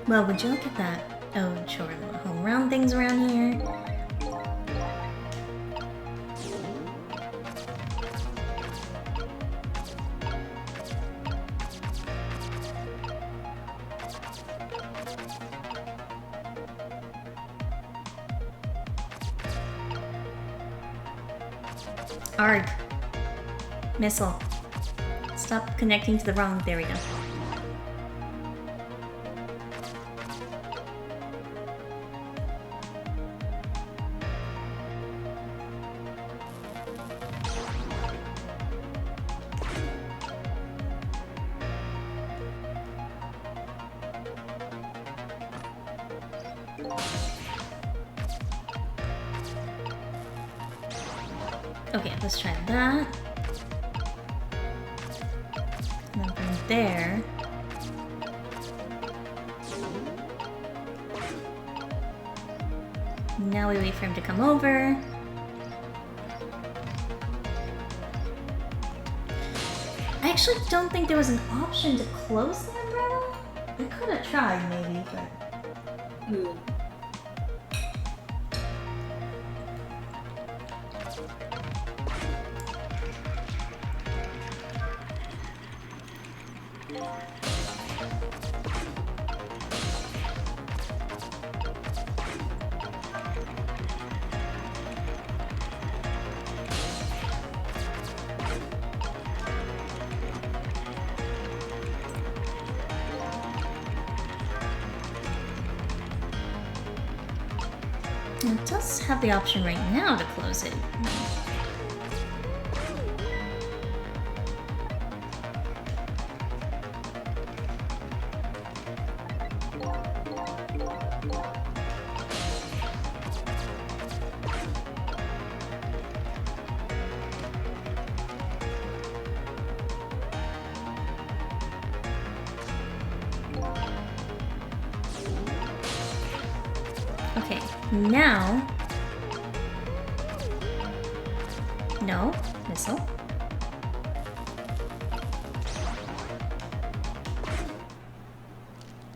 Well, would you look at that? Oh, sure, little round things around here. Arg. Missile. Stop connecting to the wrong. There we go. Okay, let's try that. And then from there. Now we wait for him to come over. I actually don't think there was an option to close the umbrella. I could have tried maybe, but... It does have the option right now to close it. Okay, now... No, missile.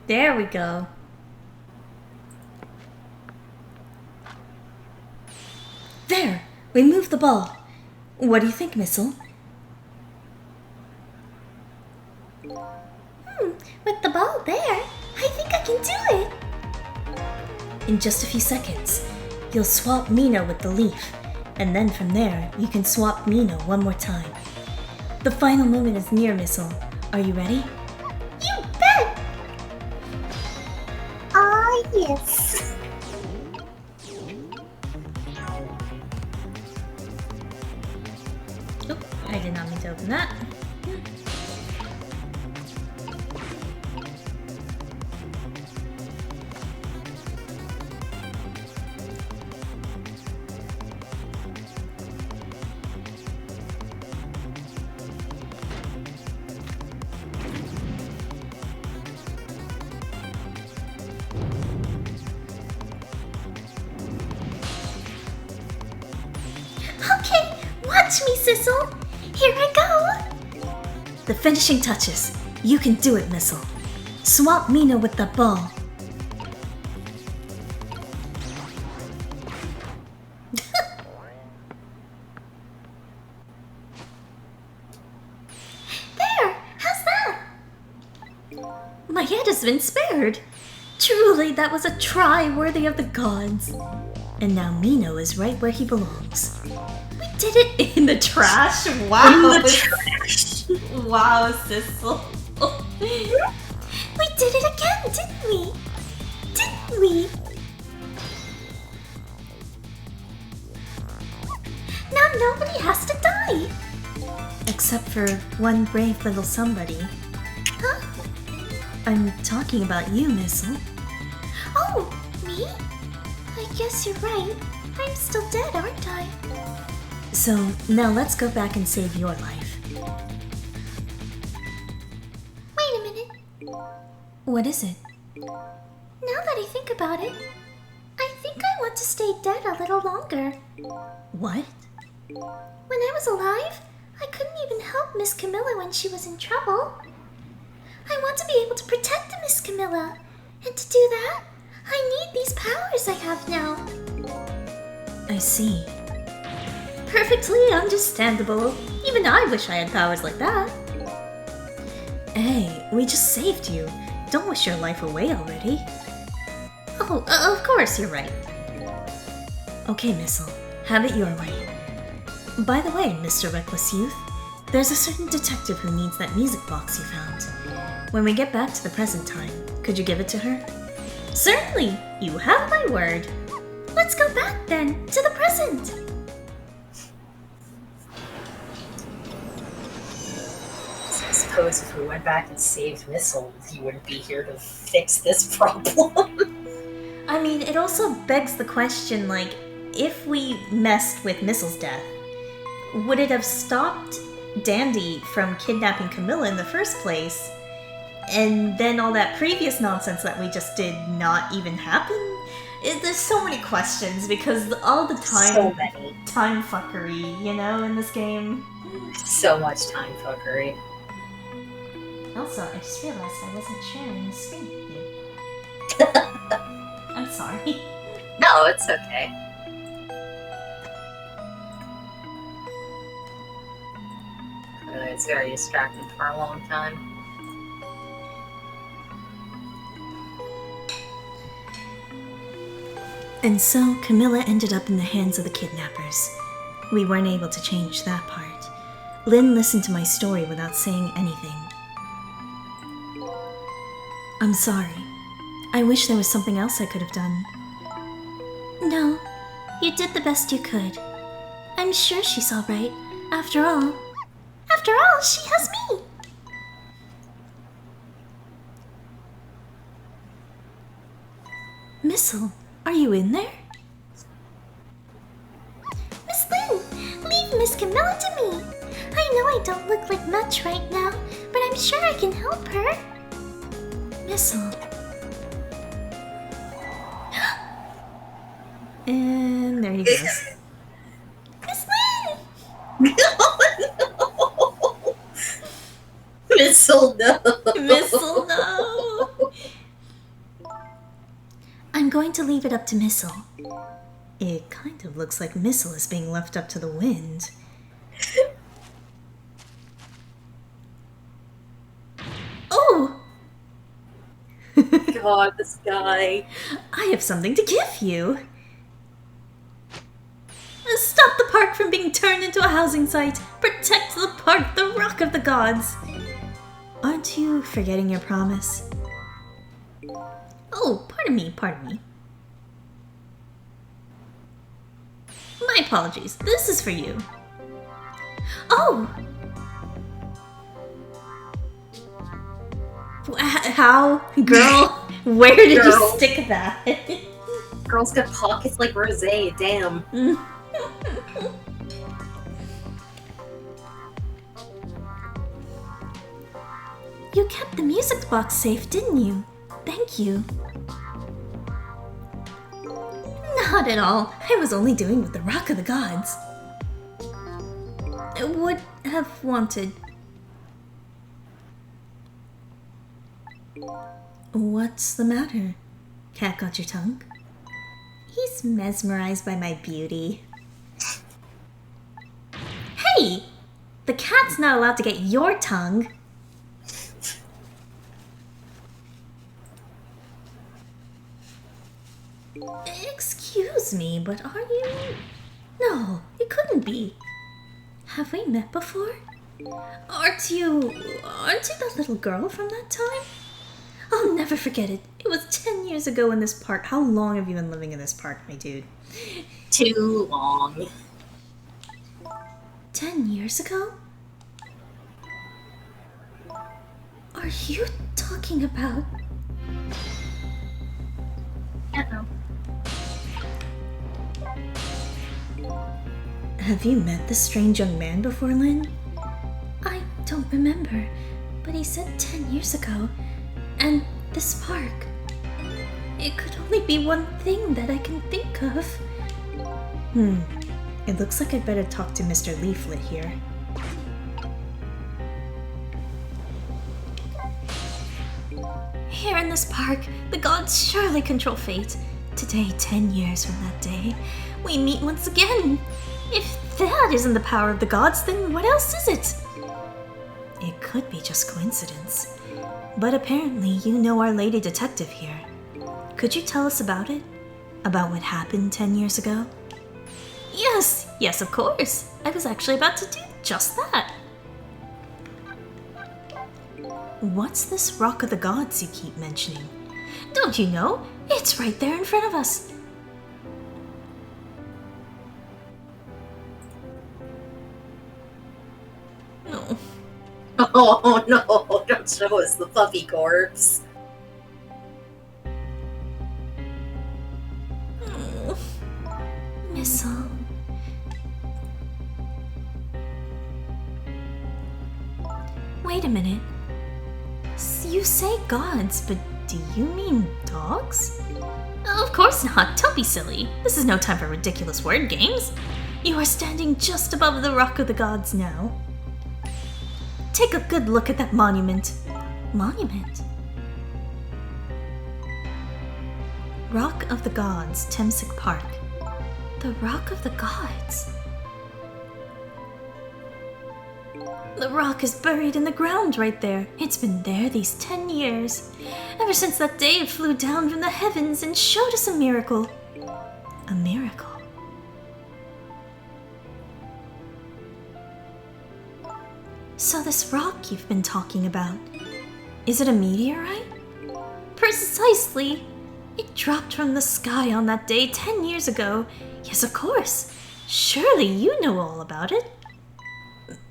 There we go. There! We moved the ball. What do you think, Missile? With the ball there, I think I can do it. In just a few seconds, you'll swap Mino with the leaf, and then from there, you can swap Mino one more time. The final moment is near, Missile. Are you ready? You bet! Ah, yes. Oop, I did not mean to open that. Okay, watch me, Sissel. Here I go. The finishing touches. You can do it, Missile. Swap Mino with the ball. There, how's that? My head has been spared. Truly, that was a try worthy of the gods. And now Mino is right where he belongs. We did it in the trash. Wow. In the trash. Wow, Sissel. We did it again, didn't we? Didn't we? Now nobody has to die. Except for one brave little somebody. Huh? I'm talking about you, Missile. Oh, me? I guess you're right. I'm still dead, aren't I? So now let's go back and save your life. Wait a minute. What is it? Now that I think about it, I think I want to stay dead a little longer. What? When I was alive, I couldn't even help Miss Camilla when she was in trouble. I want to be able to protect Miss Camilla. And to do that, I need these powers I have now. I see. Perfectly understandable. Even I wish I had powers like that. Hey, we just saved you. Don't wish your life away already. Oh, of course, you're right. Okay, Missile, have it your way. By the way, Mr. Reckless Youth, there's a certain detective who needs that music box you found. When we get back to the present time, could you give it to her? Certainly! You have my word. Let's go back then, to the present. I suppose if we went back and saved Missile, he wouldn't be here to fix this problem. I mean, it also begs the question, like, if we messed with Missile's death, would it have stopped Dandy from kidnapping Camilla in the first place? And then all that previous nonsense that we just did not even happen? There's so many questions because all the time fuckery, you know, in this game. So much time fuckery. Also, I just realized I wasn't sharing the screen with you. I'm sorry. No, it's okay. It's very distracting for a long time. And so, Camilla ended up in the hands of the kidnappers. We weren't able to change that part. Lynn listened to my story without saying anything. I'm sorry. I wish there was something else I could have done. No, you did the best you could. I'm sure she's alright. After all, she has me. Missile, are you in there? Miss Lynn, leave Miss Camilla to me. I know I don't look like much right now, but I'm sure I can help her. Missile. And there he goes. Miss Lynn! No! Missile, no! Missile, no! I'm going to leave it up to Missile. It kind of looks like Missile is being left up to the wind. Oh! God, this guy. I have something to give you. Stop the park from being turned into a housing site. Protect the park, the Rock of the Gods. Aren't you forgetting your promise? Oh, pardon me. My apologies. This is for you. Oh! How? Girl, where did you stick that? Girl's got pockets like Rosé, damn. You kept the music box safe, didn't you? Thank you. Not at all. I was only doing what the Rock of the Gods would have wanted. What's the matter? Cat got your tongue? He's mesmerized by my beauty. Hey! The cat's not allowed to get your tongue. Excuse me, but are you... No, it couldn't be. Have we met before? Aren't you that little girl from that time? I'll never forget it. It was 10 years ago in this park. How long have you been living in this park, my dude? Too long. 10 years ago? Are you talking about... Uh-oh. Have you met this strange young man before, Lynn? I don't remember, but he said 10 years ago. And This park. It could only be one thing that I can think of. It looks like I'd better talk to Mr. Leaflet here. Here in this park, the gods surely control fate. Today, 10 years from that day, we meet once again. If that isn't the power of the gods, then what else is it? It could be just coincidence. But apparently you know our lady detective here. Could you tell us about it? About what happened 10 years ago? Yes, of course. I was actually about to do just that. What's this Rock of the Gods you keep mentioning? Don't you know? It's right there in front of us. No. Oh no, don't show us the puppy corpse. Missile. Wait a minute. You say gods, but do you mean dogs? Of course not. Don't be silly. This is no time for ridiculous word games. You are standing just above the Rock of the Gods now. Take a good look at that monument. Monument? Rock of the Gods, Temsic Park. The Rock of the Gods. The rock is buried in the ground right there. It's been there these 10 years. Ever since that day it flew down from the heavens and showed us a miracle. A miracle. So this rock you've been talking about, is it a meteorite? Precisely! It dropped from the sky on that day 10 years ago. Yes, of course. Surely you know all about it.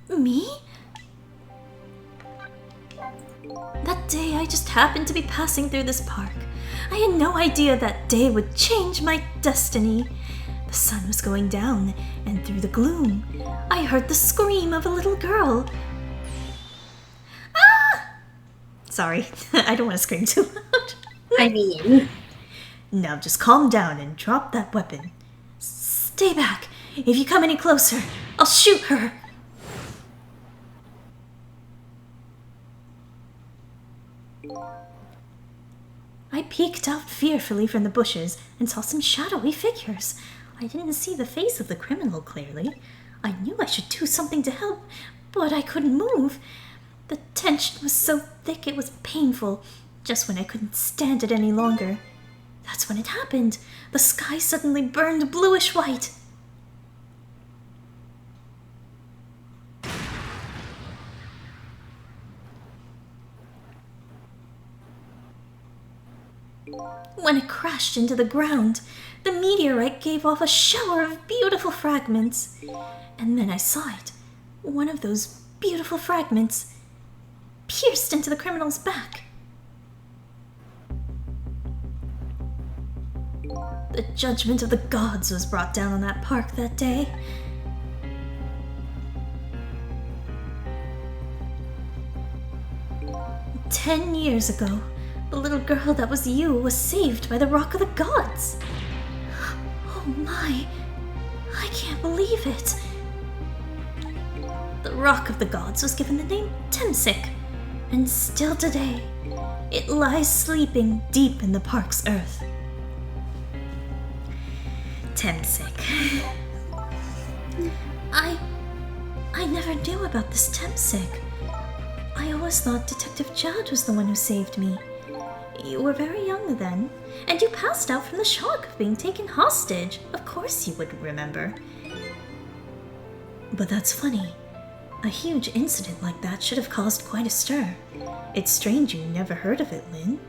Me? That day I just happened to be passing through this park. I had no idea that day would change my destiny. The sun was going down, and through the gloom, I heard the scream of a little girl. Ah! Sorry, I don't want to scream too loud. I mean... Now just calm down and drop that weapon. Stay back. If you come any closer, I'll shoot her. I peeked out fearfully from the bushes and saw some shadowy figures. I didn't see the face of the criminal clearly. I knew I should do something to help, but I couldn't move. The tension was so thick it was painful. Just when I couldn't stand it any longer. That's when it happened. The sky suddenly burned bluish white. When it crashed into the ground, the meteorite gave off a shower of beautiful fragments. And then I saw it. One of those beautiful fragments pierced into the criminal's back. The judgment of the gods was brought down on that park that day. "10 years ago, the little girl that was you was saved by the Rock of the Gods. Oh my, I can't believe it. The Rock of the Gods was given the name Temsic, and still today, it lies sleeping deep in the park's earth. Temsic. I never knew about this Temsic. I always thought Detective Judd was the one who saved me. You were very young then, and you passed out from the shock of being taken hostage. Of course you would remember. But that's funny. A huge incident like that should have caused quite a stir. It's strange you never heard of it, Lynn.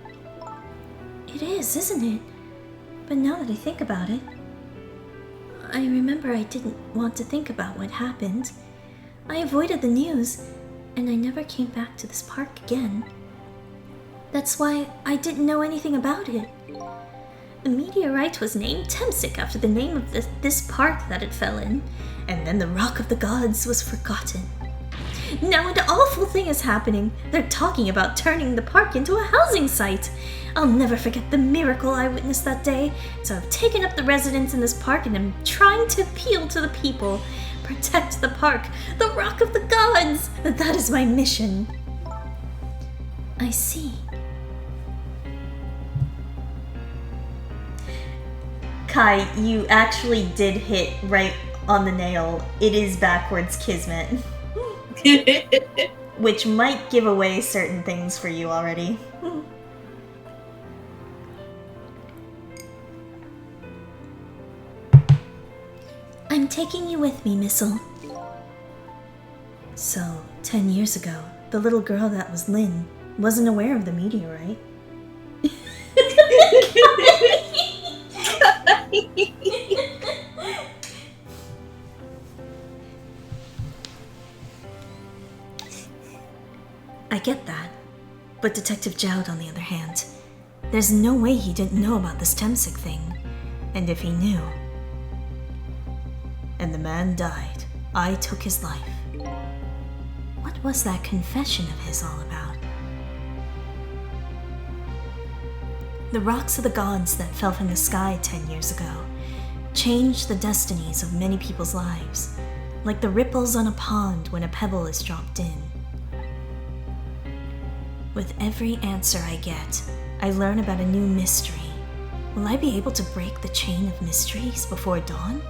It is, isn't it? But now that I think about it, I remember I didn't want to think about what happened. I avoided the news, and I never came back to this park again. That's why I didn't know anything about it. The meteorite was named Temsic after the name of this park that it fell in, and then the Rock of the Gods was forgotten. Now an awful thing is happening. They're talking about turning the park into a housing site. I'll never forget the miracle I witnessed that day, so I've taken up the residents in this park and am trying to appeal to the people. Protect the park, the Rock of the Gods! That is my mission. I see. Kai, you actually did hit right on the nail. It is backwards Kismet. Which might give away certain things for you already. I'm taking you with me, Missile. So, 10 years ago, the little girl that was Lynn wasn't aware of the meteorite. I get that. But Detective Jowd, on the other hand, there's no way he didn't know about this Temsik thing. And if he knew... And the man died. I took his life. What was that confession of his all about? The rocks of the gods that fell from the sky 10 years ago changed the destinies of many people's lives, like the ripples on a pond when a pebble is dropped in. With every answer I get, I learn about a new mystery. Will I be able to break the chain of mysteries before dawn?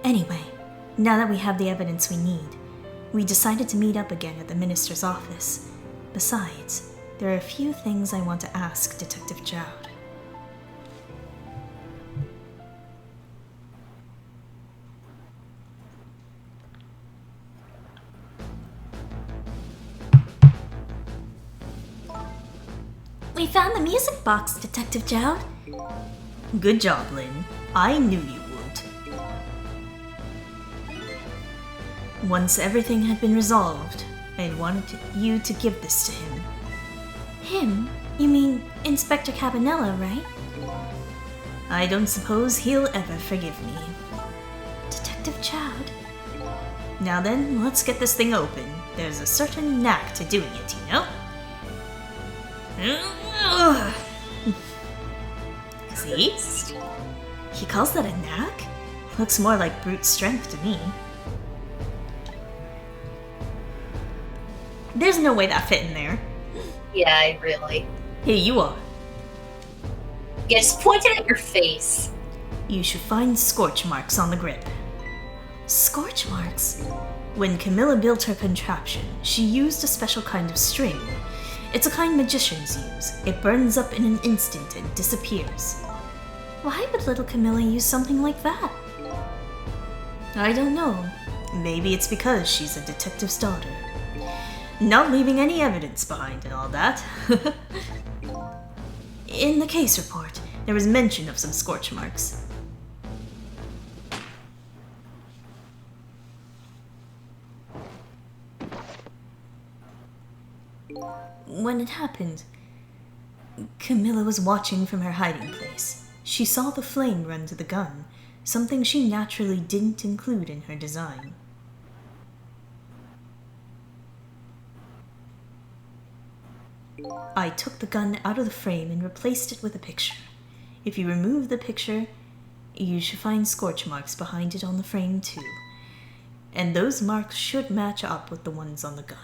Anyway, now that we have the evidence we need, we decided to meet up again at the minister's office. Besides, there are a few things I want to ask Detective Jowd. We found the music box, Detective Jowd. Good job, Lynn. I knew you would. Once everything had been resolved, I wanted you to give this to him. Him? You mean Inspector Cabanela, right? I don't suppose he'll ever forgive me. Detective Jowd? Now then, let's get this thing open. There's a certain knack to doing it, you know? See? He calls that a knack? Looks more like brute strength to me. There's no way that fit in there. Yeah, really. Here you are. Yeah, just point it at your face. You should find scorch marks on the grip. Scorch marks? When Camilla built her contraption, she used a special kind of string. It's a kind magicians use. It burns up in an instant and disappears. Why would little Camilla use something like that? I don't know. Maybe it's because she's a detective's daughter. Not leaving any evidence behind and all that. In the case report, there was mention of some scorch marks. When it happened, Camilla was watching from her hiding place. She saw the flame run to the gun, something she naturally didn't include in her design. I took the gun out of the frame and replaced it with a picture. If you remove the picture, you should find scorch marks behind it on the frame too. And those marks should match up with the ones on the gun.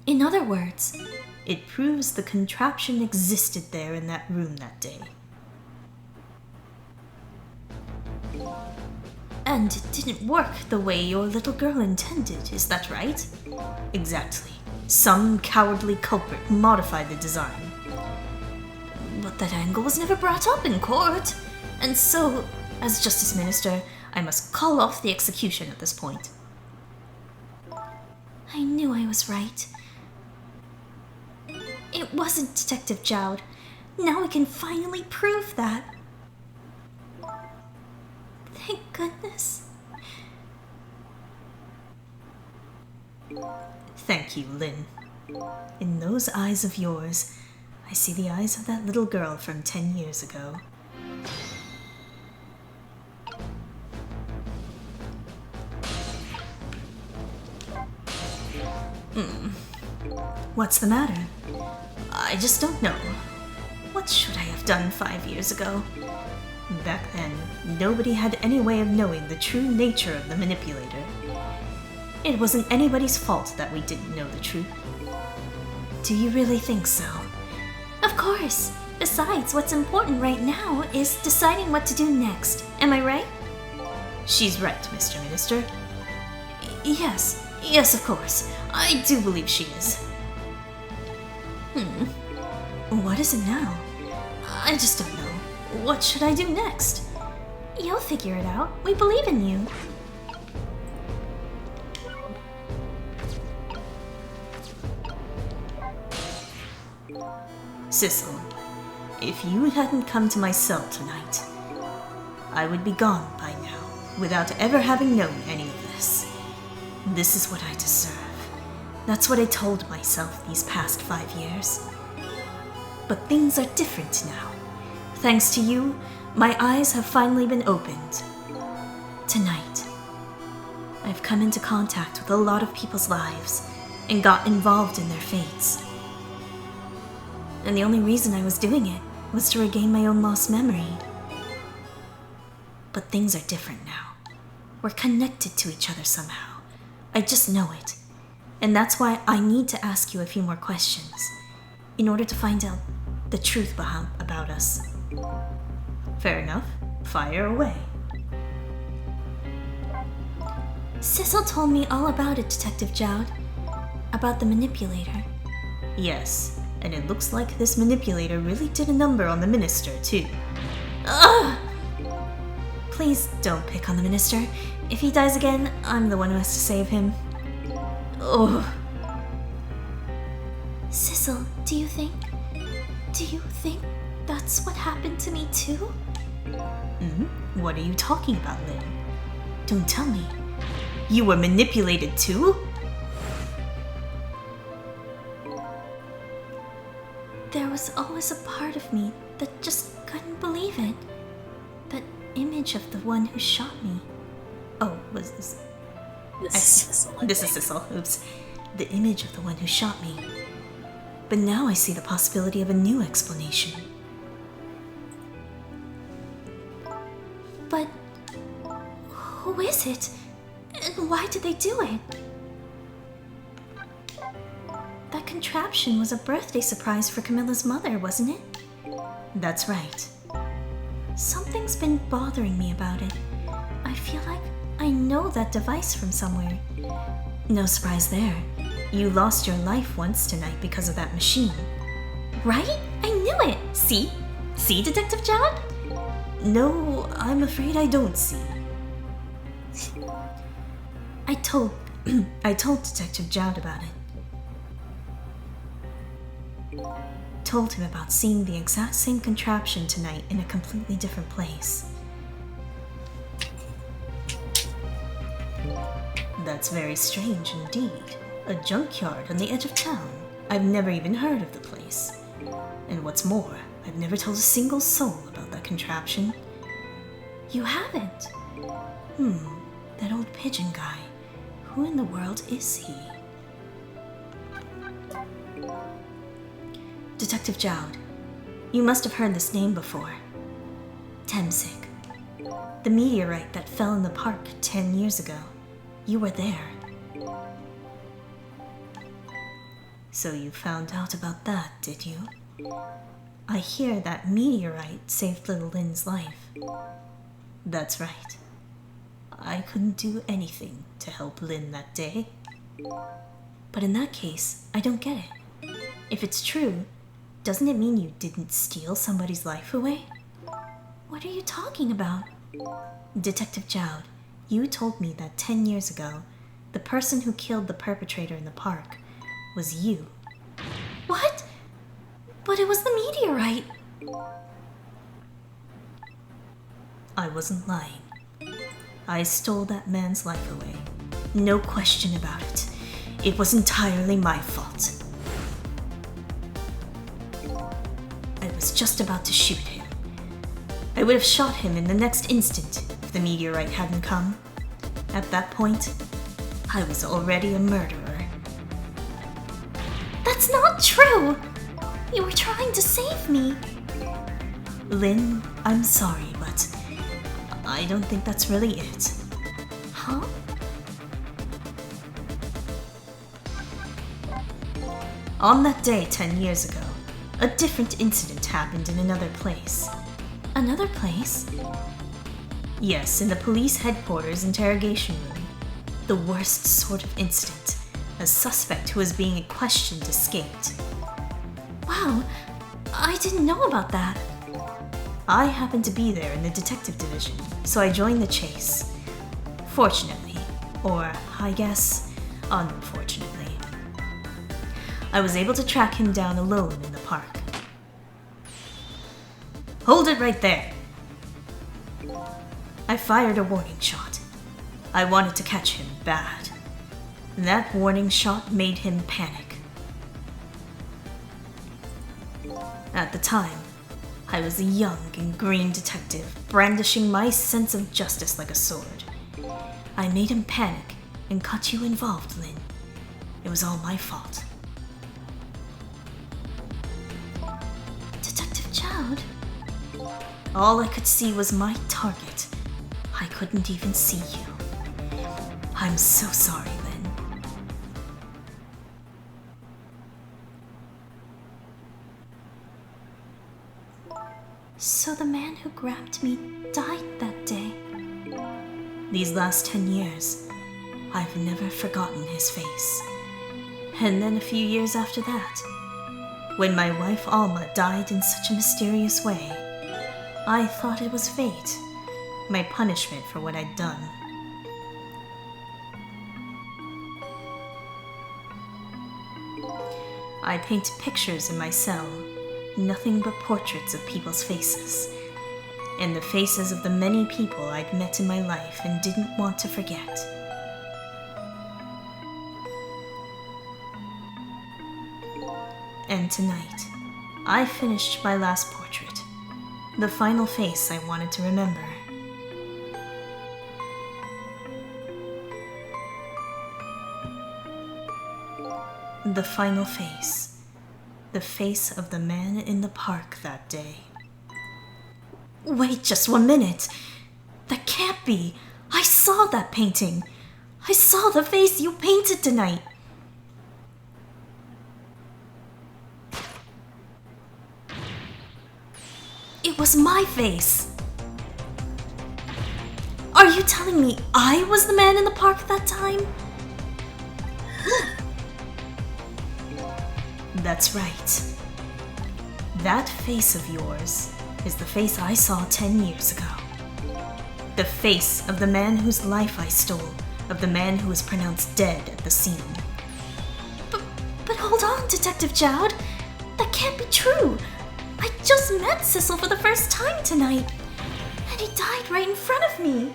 In other words, it proves the contraption existed there in that room that day. And it didn't work the way your little girl intended, is that right? Exactly. Some cowardly culprit modified the design. But that angle was never brought up in court. And so, as Justice Minister, I must call off the execution at this point. I knew I was right. It wasn't Detective Jowd. Now we can finally prove that. Thank goodness. Thank you, Lynn. In those eyes of yours, I see the eyes of that little girl from 10 years ago. What's the matter? I just don't know. What should I have done 5 years ago? Back then, nobody had any way of knowing the true nature of the manipulator. It wasn't anybody's fault that we didn't know the truth. Do you really think so? Of course. Besides, what's important right now is deciding what to do next. Am I right? She's right, Mr. Minister. Yes, of course. I do believe she is. What is it now? I just don't know. What should I do next? You'll figure it out. We believe in you. Sissel, if you hadn't come to my cell tonight, I would be gone by now, without ever having known any of this. This is what I deserve. That's what I told myself these past 5 years. But things are different now. Thanks to you, my eyes have finally been opened. Tonight, I've come into contact with a lot of people's lives and got involved in their fates. And the only reason I was doing it was to regain my own lost memory. But things are different now. We're connected to each other somehow. I just know it. And that's why I need to ask you a few more questions in order to find out the truth about us. Fair enough. Fire away. Sissel told me all about it, Detective Jowd. About the manipulator. Yes, and it looks like this manipulator really did a number on the minister, too. Ugh! Please don't pick on the minister. If he dies again, I'm the one who has to save him. Ugh. Sissel, do you think that's what happened to me too? What are you talking about, Lynn? Don't tell me. You were manipulated too? There was always a part of me that just couldn't believe it. That image of the one who shot me. Oh, was this? This is Sissel. This is Sissel. Oops. The image of the one who shot me. But now I see the possibility of a new explanation. But who is it? And why did they do it? That contraption was a birthday surprise for Camilla's mother, wasn't it? That's right. Something's been bothering me about it. I feel like I know that device from somewhere. No surprise there. You lost your life once tonight because of that machine. Right? I knew it! See? See, Detective Jowd? No, I'm afraid I don't see. I told Detective Jowd about it. Told him about seeing the exact same contraption tonight in a completely different place. That's very strange indeed. A junkyard on the edge of town. I've never even heard of the place. And what's more, I've never told a single soul about that contraption. You haven't? That old pigeon guy. Who in the world is he? Detective Jowd, you must have heard this name before. Temsik. The meteorite that fell in the park 10 years ago. You were there. So you found out about that, did you? I hear that meteorite saved little Lynn's life. That's right. I couldn't do anything to help Lynn that day. But in that case, I don't get it. If it's true, doesn't it mean you didn't steal somebody's life away? What are you talking about? Detective Jowd, you told me that 10 years ago, the person who killed the perpetrator in the park was you. What? But it was the meteorite. I wasn't lying. I stole that man's life away. No question about it. It was entirely my fault. I was just about to shoot him. I would have shot him in the next instant if the meteorite hadn't come. At that point, I was already a murderer. That's not true! You were trying to save me. Lynn, I'm sorry, but I don't think that's really it. Huh? On that day 10 years ago, a different incident happened in another place. Another place? Yes, in the police headquarters interrogation room. The worst sort of incident. A suspect who was being questioned escaped. Wow, I didn't know about that. I happened to be there in the detective division, so I joined the chase. Fortunately, or I guess, unfortunately, I was able to track him down alone in the park. Hold it right there! I fired a warning shot. I wanted to catch him bad. That warning shot made him panic. At the time, I was a young and green detective, brandishing my sense of justice like a sword. I made him panic and got you involved, Lynn. It was all my fault. Detective Chowd? All I could see was my target. I couldn't even see you. I'm so sorry, Lynn. So the man who grabbed me died that day. These last 10 years, I've never forgotten his face. And then a few years after that, when my wife Alma died in such a mysterious way, I thought it was fate, my punishment for what I'd done. I paint pictures in my cell, nothing but portraits of people's faces, and the faces of the many people I'd met in my life and didn't want to forget. And tonight, I finished my last portrait, the final face I wanted to remember. The final face. The face of the man in the park that day. Wait just 1 minute. That can't be. I saw that painting. I saw the face you painted tonight. It was my face. Are you telling me I was the man in the park that time? That's right. That face of yours is the face I saw 10 years ago. The face of the man whose life I stole, of the man who was pronounced dead at the scene. But hold on, Detective Chowd. That can't be true. I just met Cecil for the first time tonight, and he died right in front of me.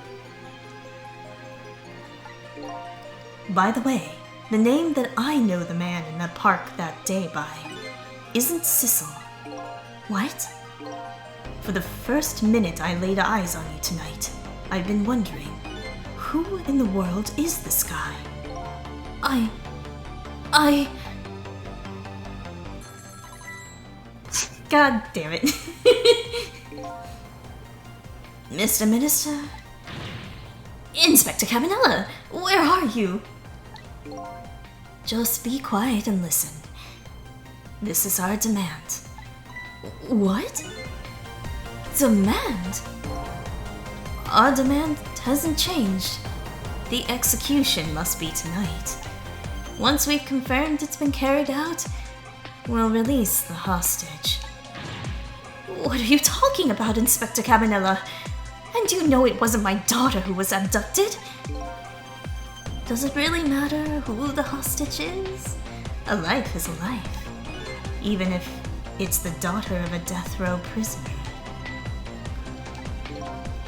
By the way, the name that I know the man in the park that day by isn't Cecil. What? For the first minute I laid eyes on you tonight, I've been wondering, who in the world is this guy? God damn it. Mr. Minister? Inspector Cabanela, where are you? Just be quiet and listen. This is our demand. What? Demand? Our demand hasn't changed. The execution must be tonight. Once we've confirmed it's been carried out, we'll release the hostage. What are you talking about, Inspector Cabanela? And you know it wasn't my daughter who was abducted? Does it really matter who the hostage is? A life is a life, even if it's the daughter of a death row prisoner.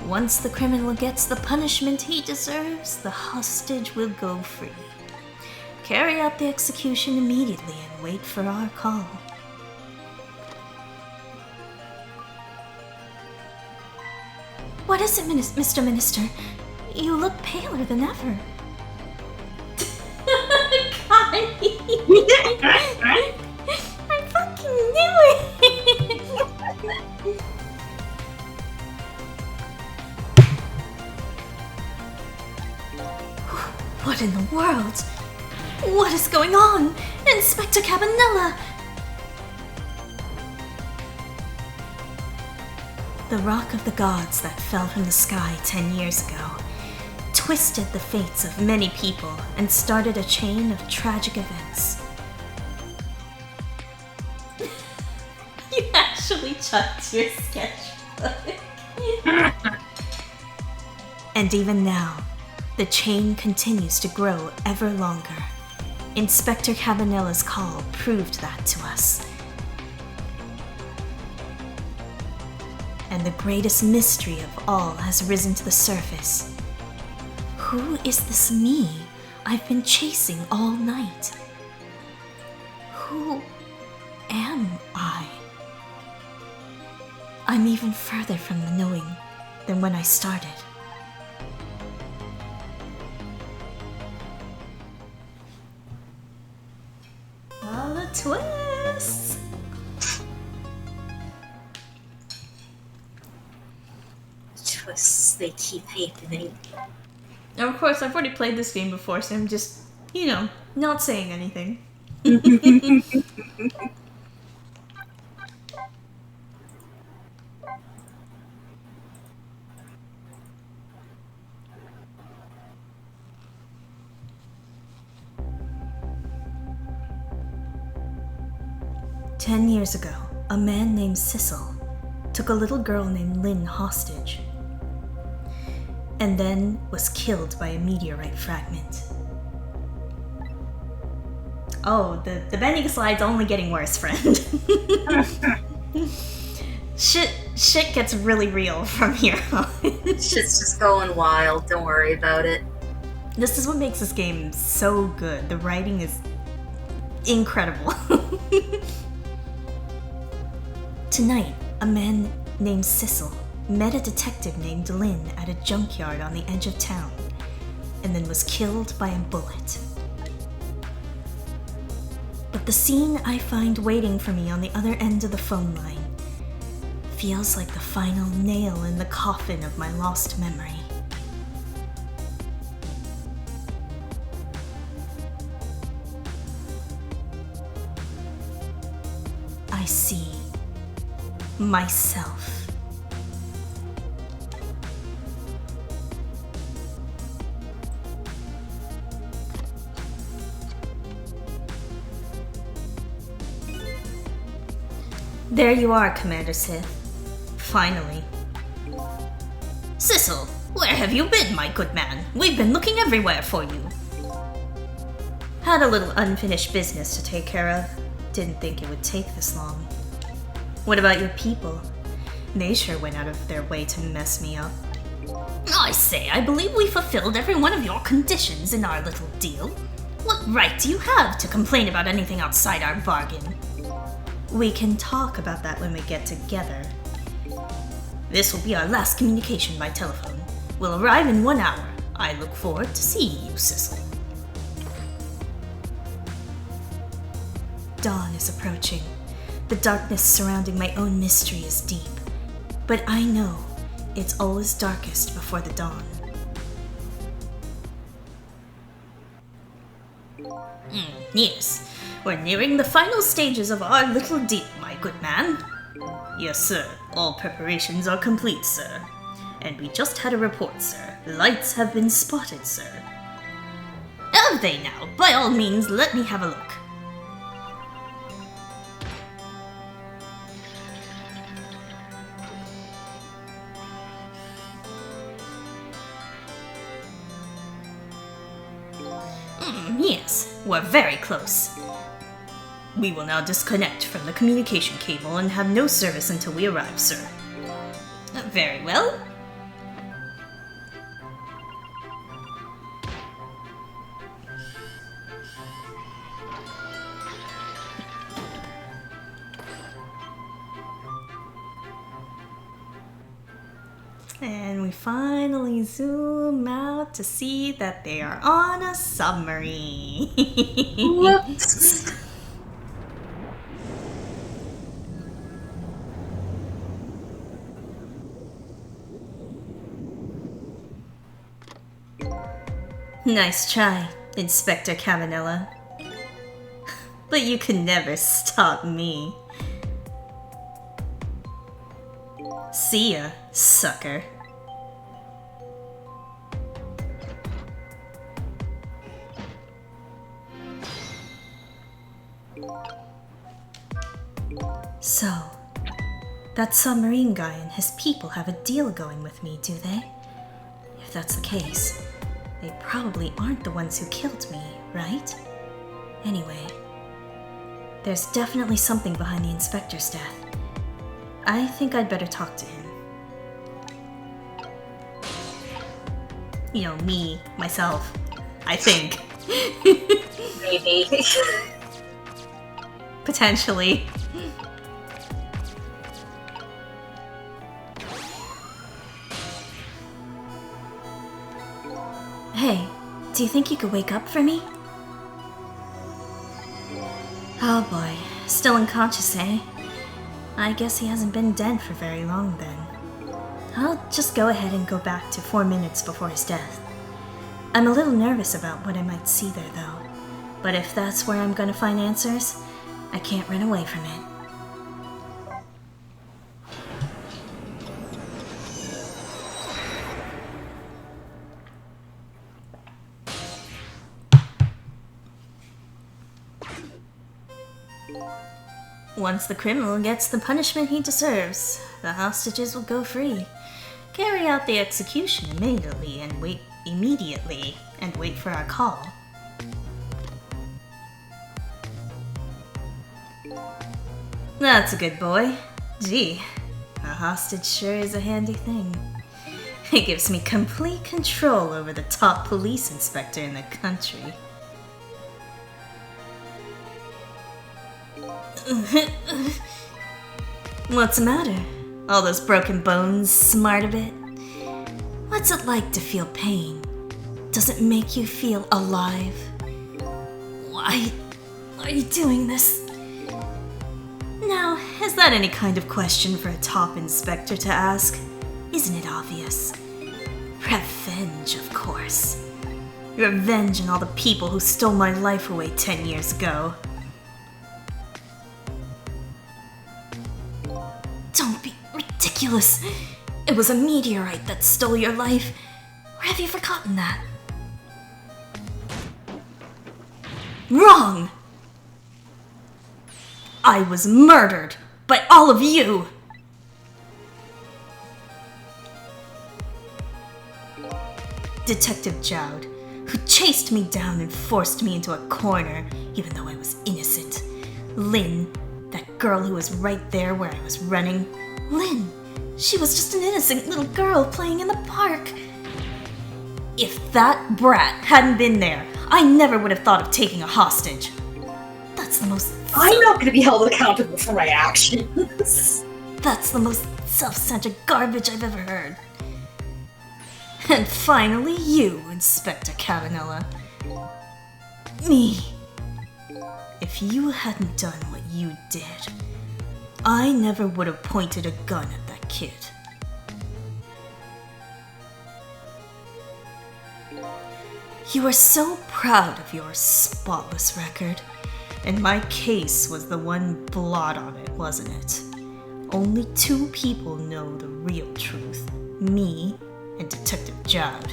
Once the criminal gets the punishment he deserves, the hostage will go free. Carry out the execution immediately and wait for our call. What is it, Mr. Minister? You look paler than ever. What in the world? What is going on? Inspector Cabanela! The rock of the gods that fell from the sky 10 years ago twisted the fates of many people and started a chain of tragic events. You actually chucked your sketchbook. And even now, the chain continues to grow ever longer. Inspector Cabanela's call proved that to us. And the greatest mystery of all has risen to the surface. Who is this me I've been chasing all night? Who am I? I'm even further from the knowing than when I started. All the twists! Twists, they keep happening. Of course, I've already played this game before, so I'm just, not saying anything. 10 years ago, a man named Sissel took a little girl named Lynn hostage, and then was killed by a meteorite fragment. Oh, the bending slide's only getting worse, friend. Shit gets really real from here on. Shit's just going wild, don't worry about it. This is what makes this game so good. The writing is incredible. Tonight, a man named Sissel met a detective named Lynn at a junkyard on the edge of town, and then was killed by a bullet. But the scene I find waiting for me on the other end of the phone line feels like the final nail in the coffin of my lost memory. I see myself. There you are, Commander Sith. Finally. Sissel, where have you been, my good man? We've been looking everywhere for you. Had a little unfinished business to take care of. Didn't think it would take this long. What about your people? They sure went out of their way to mess me up. I say, I believe we fulfilled every one of your conditions in our little deal. What right do you have to complain about anything outside our bargain? We can talk about that when we get together. This will be our last communication by telephone. We'll arrive in 1 hour. I look forward to seeing you, Sissel. Dawn is approaching. The darkness surrounding my own mystery is deep. But I know it's always darkest before the dawn. Yes. We're nearing the final stages of our little deal, my good man. Yes, sir. All preparations are complete, sir. And we just had a report, sir. Lights have been spotted, sir. Have they now? By all means, let me have a look. Yes, we're very close. We will now disconnect from the communication cable and have no service until we arrive, sir. Very well. And we finally zoom out to see that they are on a submarine. Whoops. Nice try, Inspector Cavanella. But you can never stop me. See ya, sucker. So, that submarine guy and his people have a deal going with me, do they? If that's the case, they probably aren't the ones who killed me, right? Anyway, there's definitely something behind the inspector's death. I think I'd better talk to him. You know, me, myself, I think. Maybe. Potentially. Hey, do you think you could wake up for me? Oh boy, still unconscious, eh? I guess he hasn't been dead for very long then. I'll just go ahead and go back to 4 minutes before his death. I'm a little nervous about what I might see there though, but if that's where I'm gonna find answers, I can't run away from it. Once the criminal gets the punishment he deserves, the hostages will go free. Carry out the execution immediately and wait for our call. That's a good boy. Gee, a hostage sure is a handy thing. It gives me complete control over the top police inspector in the country. What's the matter? All those broken bones smart a bit? What's it like to feel pain? Does it make you feel alive? Why are you doing this? Now, is that any kind of question for a top inspector to ask? Isn't it obvious? Revenge, of course. Revenge on all the people who stole my life away 10 years ago. Don't be ridiculous. It was a meteorite that stole your life. Or have you forgotten that? Wrong! I was murdered by all of you! Detective Jowd, who chased me down and forced me into a corner, even though I was innocent. Lynn, that girl who was right there where I was running. Lynn, she was just an innocent little girl playing in the park. If that brat hadn't been there, I never would have thought of taking a hostage. That's the most... I'm not going to be held accountable for my actions. That's the most self-centered garbage I've ever heard. And finally, you, Inspector Cavanella. Me. If you hadn't done what you did, I never would have pointed a gun at that kid. You were so proud of your spotless record, and my case was the one blot on it, wasn't it? Only 2 people know the real truth, me and Detective Jowd.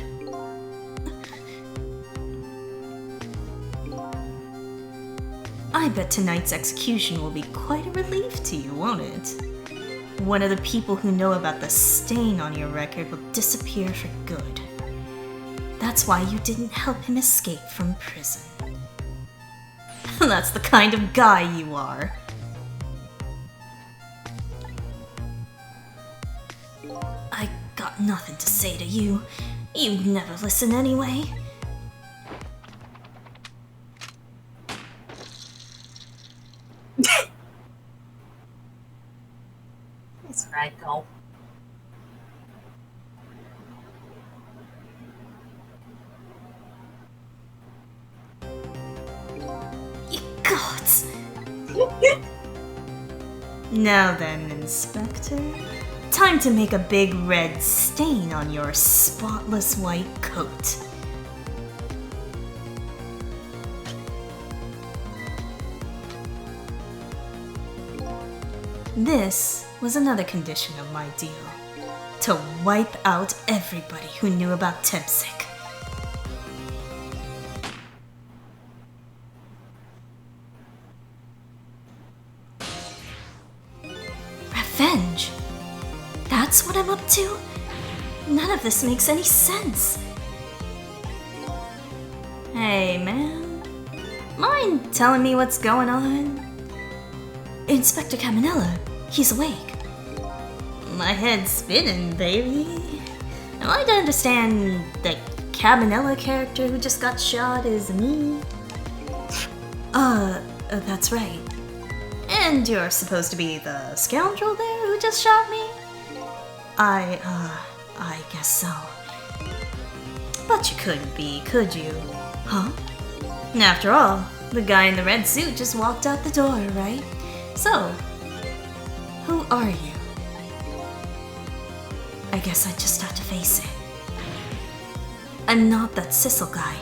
I bet tonight's execution will be quite a relief to you, won't it? One of the people who know about the stain on your record will disappear for good. That's why you didn't help him escape from prison. That's the kind of guy you are. I got nothing to say to you. You'd never listen anyway. It's right, though. You gods! Now then, Inspector. Time to make a big red stain on your spotless white coat. This was another condition of my deal. To wipe out everybody who knew about Tempsic. Revenge? That's what I'm up to? None of this makes any sense. Hey, man. Mind telling me what's going on? Inspector Caminella, he's awake. My head's spinning, baby. Am I to understand that Caminella character who just got shot is me? That's right. And you're supposed to be the scoundrel there who just shot me? I guess so. But you couldn't be, could you? Huh? After all, the guy in the red suit just walked out the door, right? So, who are you? I guess I just have to face it. I'm not that Sissel guy.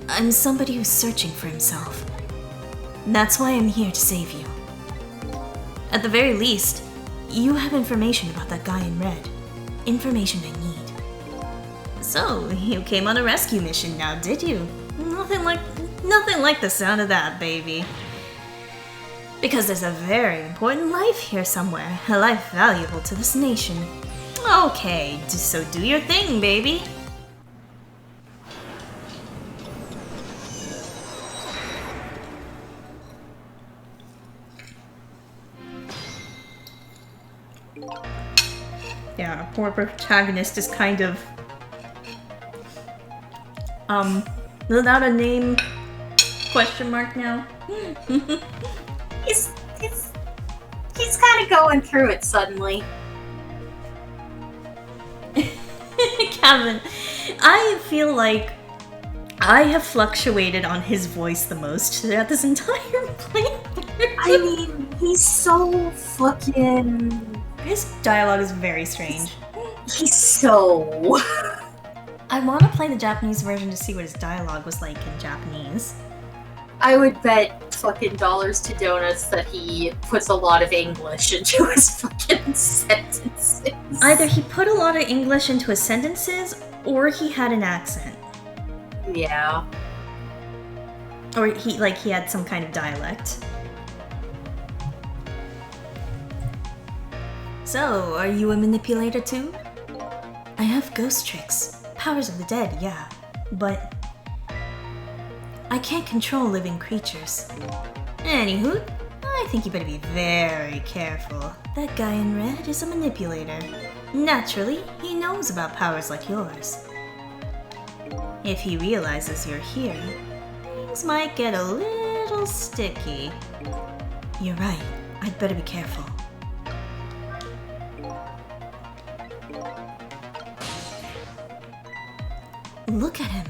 I'm somebody who's searching for himself. That's why I'm here to save you. At the very least, you have information about that guy in red. Information I need. So, you came on a rescue mission now, did you? Nothing like the sound of that, baby. Because there's a very important life here somewhere, a life valuable to this nation. Okay, so do your thing, baby. Yeah, our poor protagonist is kind of without a name question mark now. He's kind of going through it suddenly. Kevin, I feel like I have fluctuated on his voice the most throughout this entire playthrough. I mean, he's so fucking... His dialogue is very strange. He's so... I want to play the Japanese version to see what his dialogue was like in Japanese. I would bet fucking dollars to donuts that he puts a lot of English into his fucking sentences. Either he put a lot of English into his sentences, or he had an accent. Yeah. Or he had some kind of dialect. So, are you a manipulator too? I have ghost tricks. Powers of the dead, yeah. But I can't control living creatures. Anywho, I think you better be very careful. That guy in red is a manipulator. Naturally, he knows about powers like yours. If he realizes you're here, things might get a little sticky. You're right, I'd better be careful. Look at him.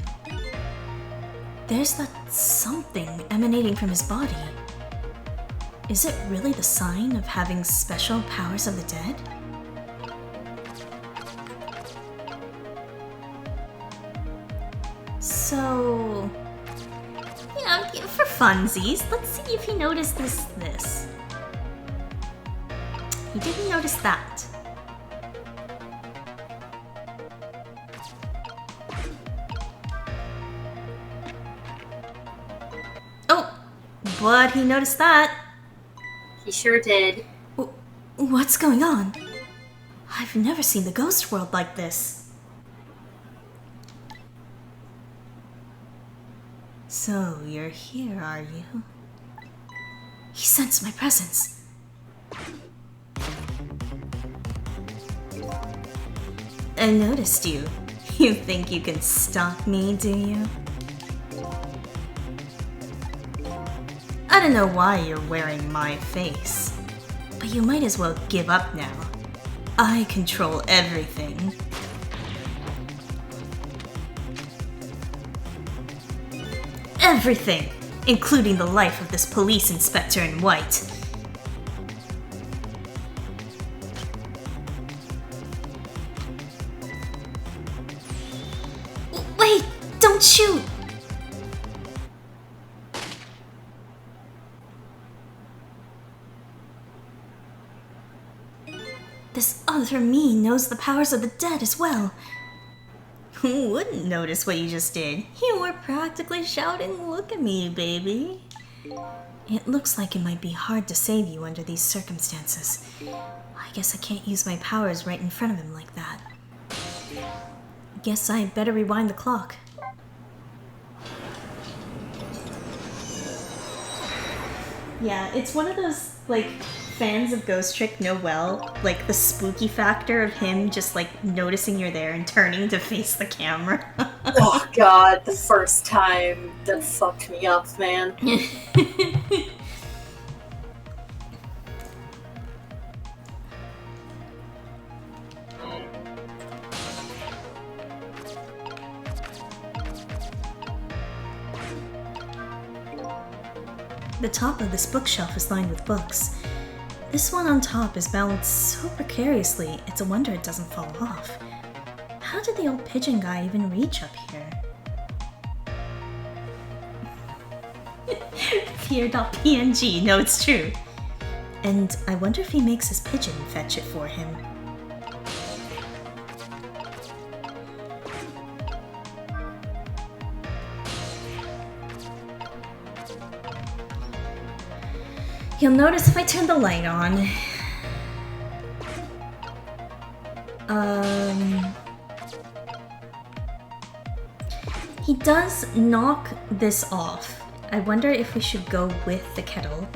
There's that something emanating from his body. Is it really the sign of having special powers of the dead? So... yeah, for funsies, let's see if he noticed this. He didn't notice that. But he noticed that. He sure did. What's going on? I've never seen the ghost world like this. So, you're here, are you? He sensed my presence. I noticed you. You think you can stalk me, do you? I don't know why you're wearing my face, but you might as well give up now. I control everything. Everything, including the life of this police inspector in white. Wait, don't shoot! Father Mien knows the powers of the dead as well. Who wouldn't notice what you just did? You were practically shouting, "Look at me, baby." It looks like it might be hard to save you under these circumstances. I guess I can't use my powers right in front of him like that. Guess I better rewind the clock. Yeah, it's one of those, like, fans of Ghost Trick know well, like, the spooky factor of him just, like, noticing you're there and turning to face the camera. Oh god, the first time that fucked me up, man. The top of this bookshelf is lined with books. This one on top is balanced so precariously, it's a wonder it doesn't fall off. How did the old pigeon guy even reach up here? Fear.png, no, it's true. And I wonder if he makes his pigeon fetch it for him. You'll notice if I turn the light on. He does knock this off. I wonder if we should go with the kettle.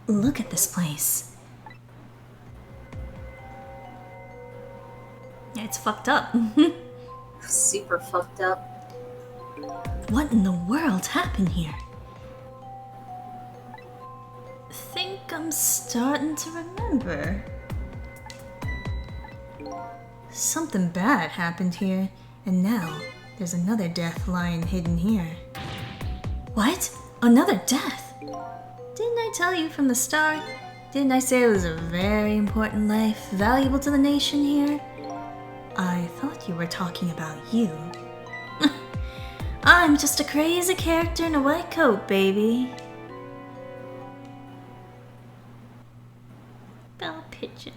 Look at this place. Yeah, it's fucked up. Super fucked up. What in the world happened here? Think I'm starting to remember. Something bad happened here, and now there's another death lying hidden here. What? Another death? Didn't I tell you from the start? Didn't I say it was a very important life, valuable to the nation here? I thought you were talking about you. I'm just a crazy character in a white coat, baby. Bell pigeon.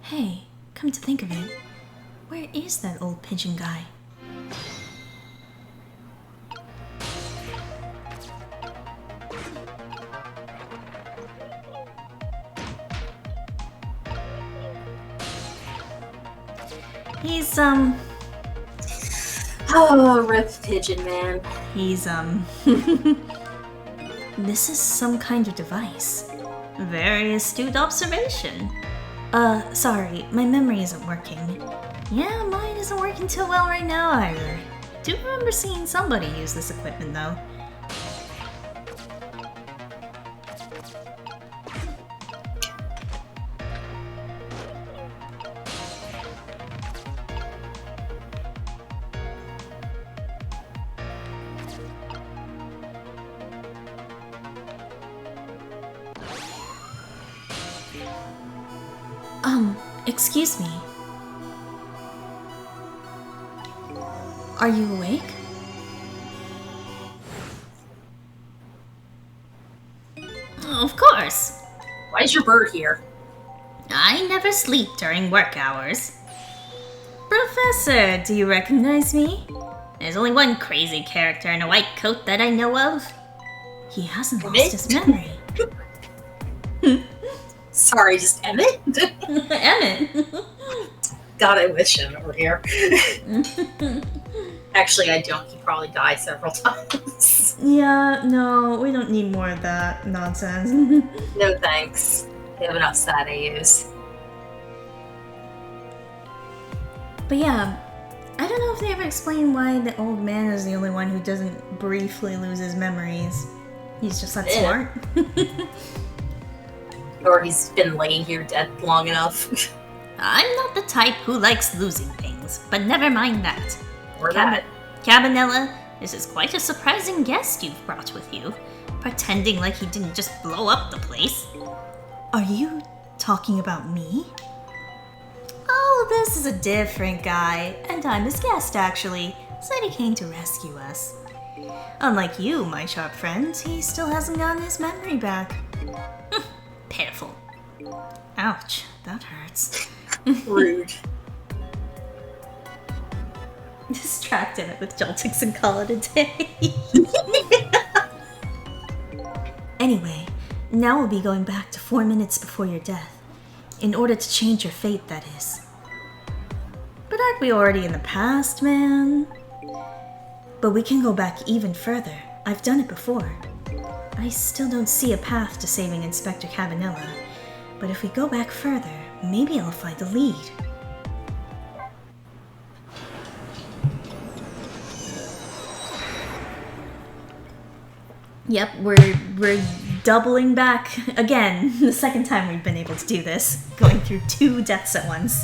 Hey, come to think of it, where is that old pigeon guy? He's, Oh, rip Pigeon Man. He's, This is some kind of device. Very astute observation. Sorry, my memory isn't working. Yeah, mine isn't working too well right now either. Do remember seeing somebody use this equipment, though. Excuse me. Are you awake? Of course. Why is your bird here? I never sleep during work hours. Professor, do you recognize me? There's only one crazy character in a white coat that I know of. He hasn't lost his memory. Sorry, just Emmett? Emmett. God, I wish Emmett were here. Actually, I don't. He probably died several times. Yeah, no, we don't need more of that nonsense. No thanks. We have enough sad AUs. But yeah, I don't know if they ever explain why the old man is the only one who doesn't briefly lose his memories. He's just that smart. Or he's been laying here dead long enough. I'm not the type who likes losing things, but never mind that. Or that. Cabanella, this is quite a surprising guest you've brought with you, pretending like he didn't just blow up the place. Are you talking about me? Oh, this is a different guy, and I'm his guest actually. Said he came to rescue us. Unlike you, my sharp friend, he still hasn't gotten his memory back. Pitiful. Ouch, that hurts. Rude. Distract him with Joltix and call it a day. Anyway, now we'll be going back to 4 minutes before your death. In order to change your fate, that is. But aren't we already in the past, man? But we can go back even further. I've done it before. I still don't see a path to saving Inspector Cabanela, but if we go back further, maybe I'll find a lead. Yep, we're doubling back again. The second time we've been able to do this, going through 2 deaths at once.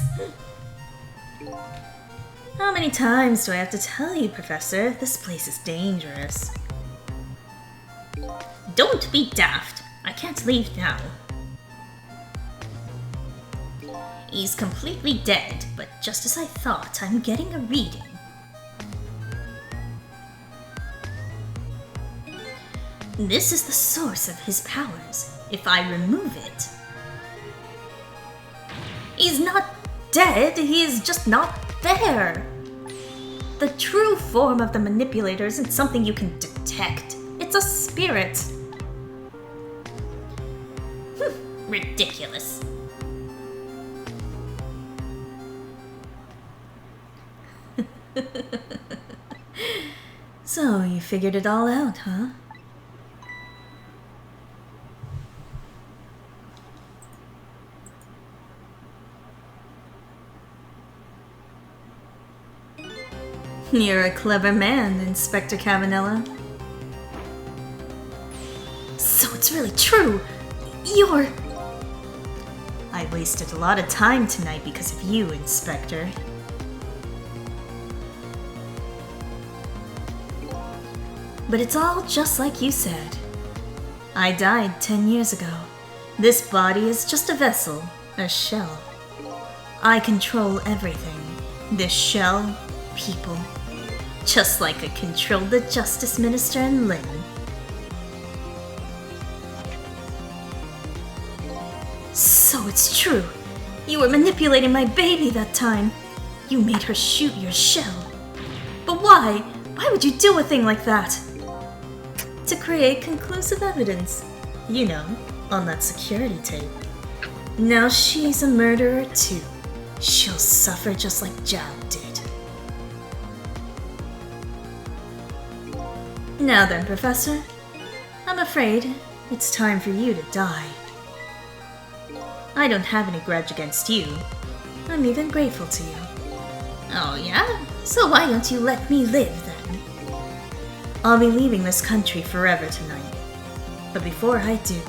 How many times do I have to tell you, Professor? This place is dangerous. Don't be daft. I can't leave now. He's completely dead, but just as I thought, I'm getting a reading. This is the source of his powers. If I remove it... He's not dead, he is just not there. The true form of the manipulator isn't something you can detect. It's a spirit. Ridiculous. So, you figured it all out, huh? You're a clever man, Inspector Cabanela. So it's really true! You're... I wasted a lot of time tonight because of you, Inspector. But it's all just like you said. I died 10 years ago. This body is just a vessel, a shell. I control everything. This shell, people. Just like I controlled the Justice Minister and Lynn. So it's true. You were manipulating my baby that time. You made her shoot your shell. But why? Why would you do a thing like that? To create conclusive evidence. You know, on that security tape. Now she's a murderer too. She'll suffer just like Zhao did. Now then, Professor. I'm afraid it's time for you to die. I don't have any grudge against you. I'm even grateful to you. Oh yeah? So why don't you let me live then? I'll be leaving this country forever tonight. But before I do,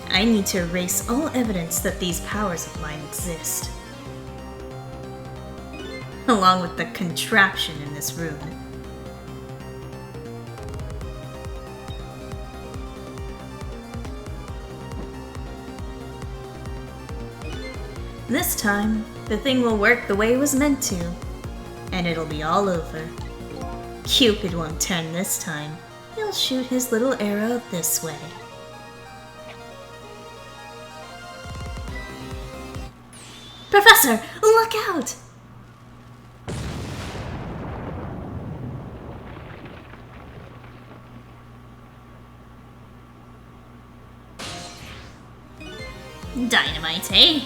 I need to erase all evidence that these powers of mine exist. Along with the contraption in this room. This time, the thing will work the way it was meant to, and it'll be all over. Cupid won't turn this time. He'll shoot his little arrow this way. Professor, look out! Dynamite, eh?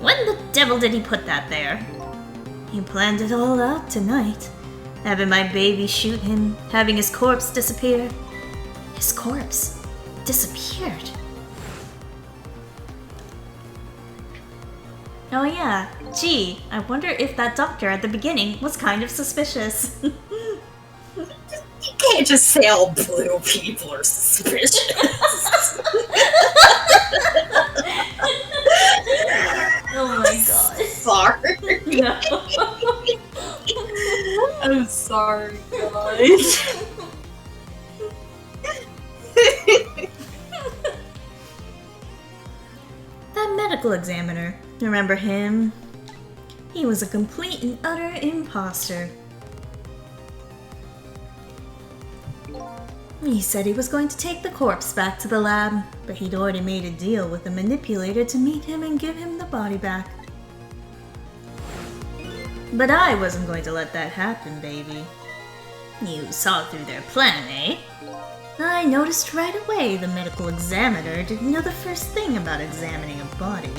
When the devil did he put that there? He planned it all out tonight. Having my baby shoot him, having his corpse disappear. His corpse disappeared. Oh yeah, gee, I wonder if that doctor at the beginning was kind of suspicious. You can't just say all blue people are suspicious. Oh my god. Sorry. No. I'm sorry, guys. That medical examiner. Remember him? He was a complete and utter imposter. He said he was going to take the corpse back to the lab, but he'd already made a deal with the manipulator to meet him and give him the body back. But I wasn't going to let that happen, baby. You saw through their plan, eh? I noticed right away the medical examiner didn't know the first thing about examining a body.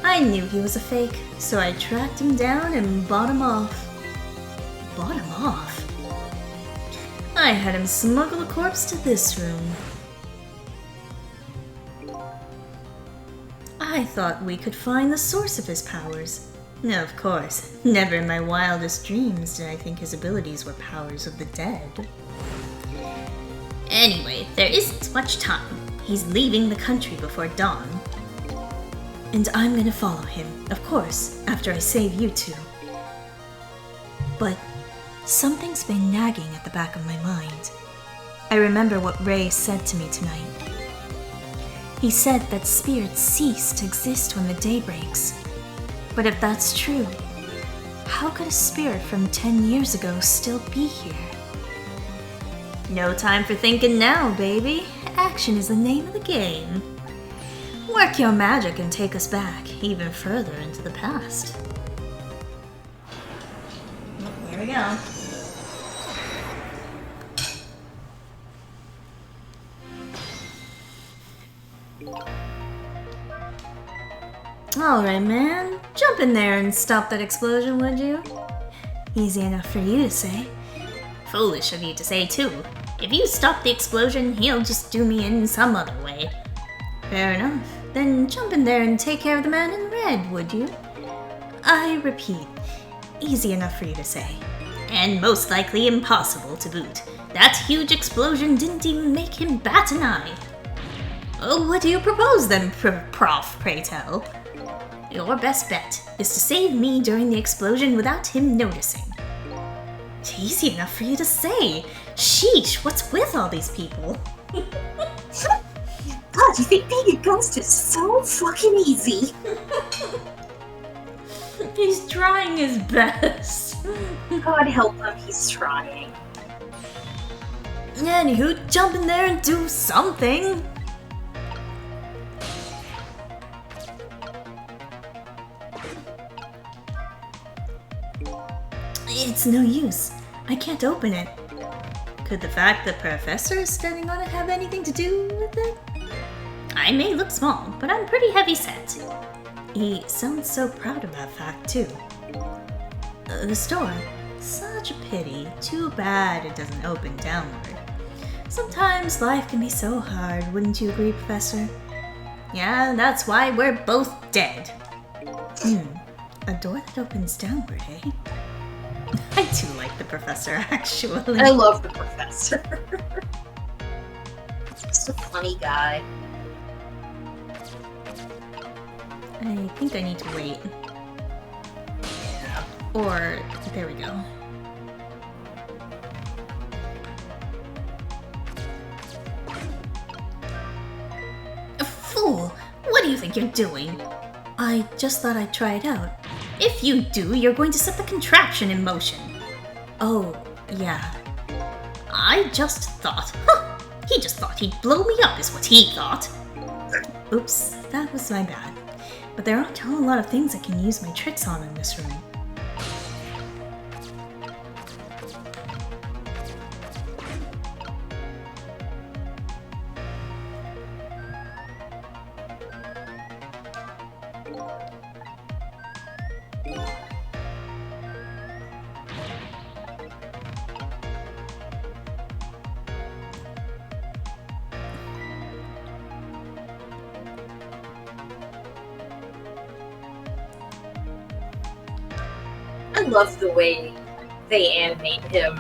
I knew he was a fake, so I tracked him down and bought him off. Bought him off? I had him smuggle a corpse to this room. I thought we could find the source of his powers. No, of course, never in my wildest dreams did I think his abilities were powers of the dead. Anyway, there isn't much time. He's leaving the country before dawn. And I'm gonna follow him, of course, after I save you two. But something's been nagging at the back of my mind. I remember what Ray said to me tonight. He said that spirits cease to exist when the day breaks. But if that's true, how could a spirit from 10 years ago still be here? No time for thinking now, baby. Action is the name of the game. Work your magic and take us back, even further into the past. Here we go. Alright, man. Jump in there and stop that explosion, would you? Easy enough for you to say. Foolish of you to say, too. If you stop the explosion, he'll just do me in some other way. Fair enough. Then jump in there and take care of the man in red, would you? I repeat, easy enough for you to say. And most likely impossible to boot. That huge explosion didn't even make him bat an eye. Oh, what do you propose then, Prof, pray tell? Your best bet is to save me during the explosion without him noticing. Easy enough for you to say. Sheesh, what's with all these people? God, you think being a ghost is so fucking easy? He's trying his best. God help him, he's trying. Anywho, jump in there and do something. It's no use. I can't open it. Could the fact the professor is standing on it have anything to do with it? I may look small, but I'm pretty heavy set. He sounds so proud of that fact, too. The store. Such a pity. Too bad it doesn't open downward. Sometimes life can be so hard, wouldn't you agree, Professor? Yeah, that's why we're both dead. A door that opens downward, eh? I do like the professor, actually. I love the professor. He's just a funny guy. I think I need to wait. Yeah. Or, there we go. Fool! What do you think you're doing? I just thought I'd try it out. If you do, you're going to set the contraption in motion. Oh, yeah. I just thought, he just thought he'd blow me up is what he thought. Oops, that was my bad. But there aren't a whole lot of things I can use my tricks on in this room. I love the way they animate him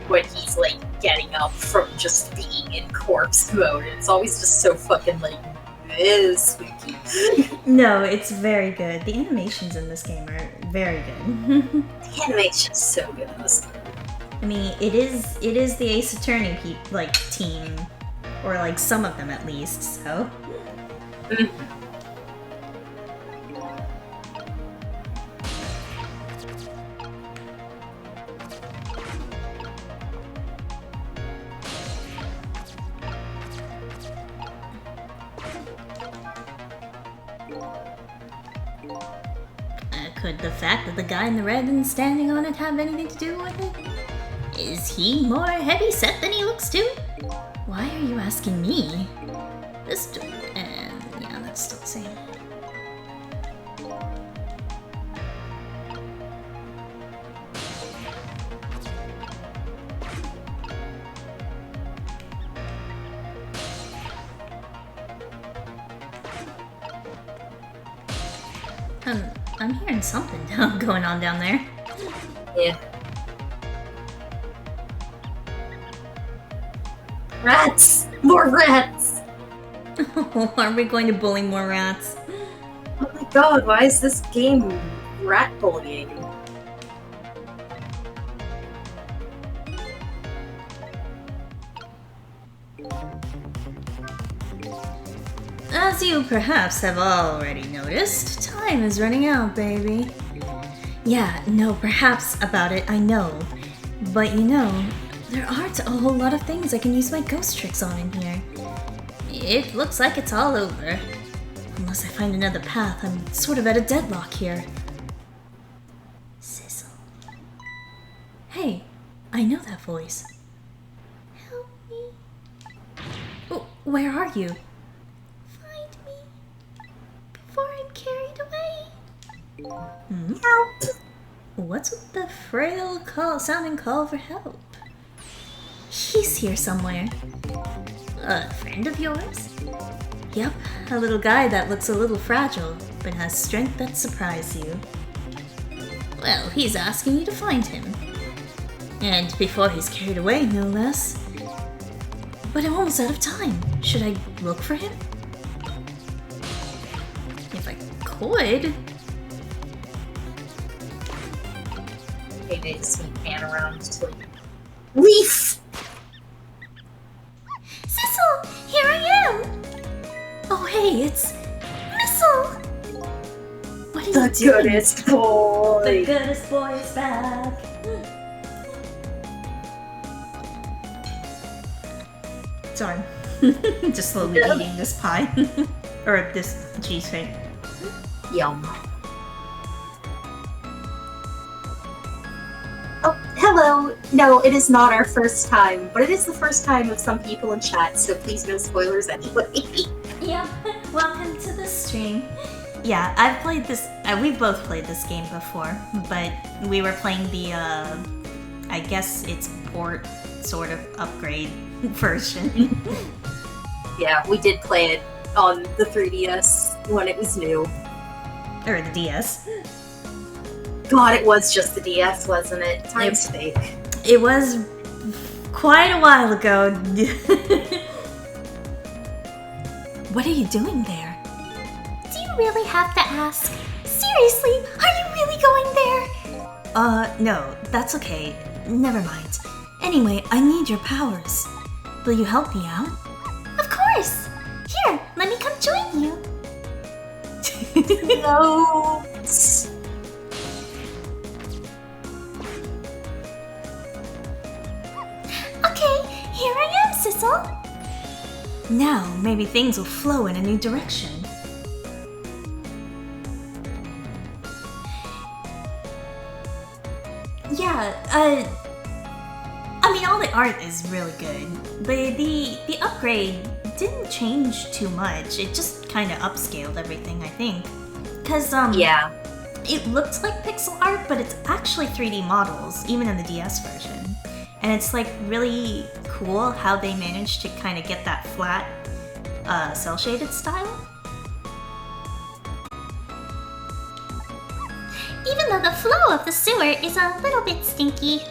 when he's like getting up from just being in corpse mode. It's always just so fucking like spooky. No, it's very good. The animations in this game are very good. The animation's so good in this game. I mean, it is the Ace Attorney team, or like some of them at least. So. Could the fact that the guy in the red and standing on it have anything to do with it? Is he more heavy set than he looks too? Why are you asking me? This door, and yeah, that's still the same. I'm hearing something going on down there. Yeah. Rats! More rats! Are we going to bully more rats? Oh my god, why is this game rat bullying? As you perhaps have already noticed, time is running out, baby. Yeah, no, perhaps about it, I know. But you know, there aren't a whole lot of things I can use my ghost tricks on in here. It looks like it's all over. Unless I find another path, I'm sort of at a deadlock here. Sizzle. Hey, I know that voice. Help me. Oh, where are you? Find me. Before I'm carried away. Help! What's with the frail sounding call for help? He's here somewhere. A friend of yours? Yep, a little guy that looks a little fragile, but has strength that surprises you. Well, he's asking you to find him. And before he's carried away, no less. But I'm almost out of time. Should I look for him? If I could. Maybe I just need to pan around to Leaf! Sissel, here I am. Oh, hey, it's Missile. what are you The doing? goodest boy! The goodest boy is back. Sorry, just slowly eating this pie or this cheesecake. Yum. Oh, hello. No, it is not our first time, but it is the first time of some people in chat, so please no spoilers anyway. Yeah, welcome to the stream. Yeah, I've played this. We've both played this game before, but we were playing the, I guess it's port sort of upgrade version. Yeah, we did play it on the 3DS when it was new. Or the DS. God, it was just the DS, wasn't it? Time's fake. It was quite a while ago. What are you doing there? Do you really have to ask? Seriously, are you really going there? No, that's okay. Never mind. Anyway, I need your powers. Will you help me out? Of course. Here, let me come join you. No. Okay, here I am, Sissel. Now, maybe things will flow in a new direction. Yeah, I mean, all the art is really good, but the upgrade didn't change too much. It just kind of upscaled everything, I think. Cause Yeah. it looked like pixel art, but it's actually 3D models, even in the DS version. And it's like really cool how they managed to kind of get that flat, cell shaded style. Even though the flow of the sewer is a little bit stinky.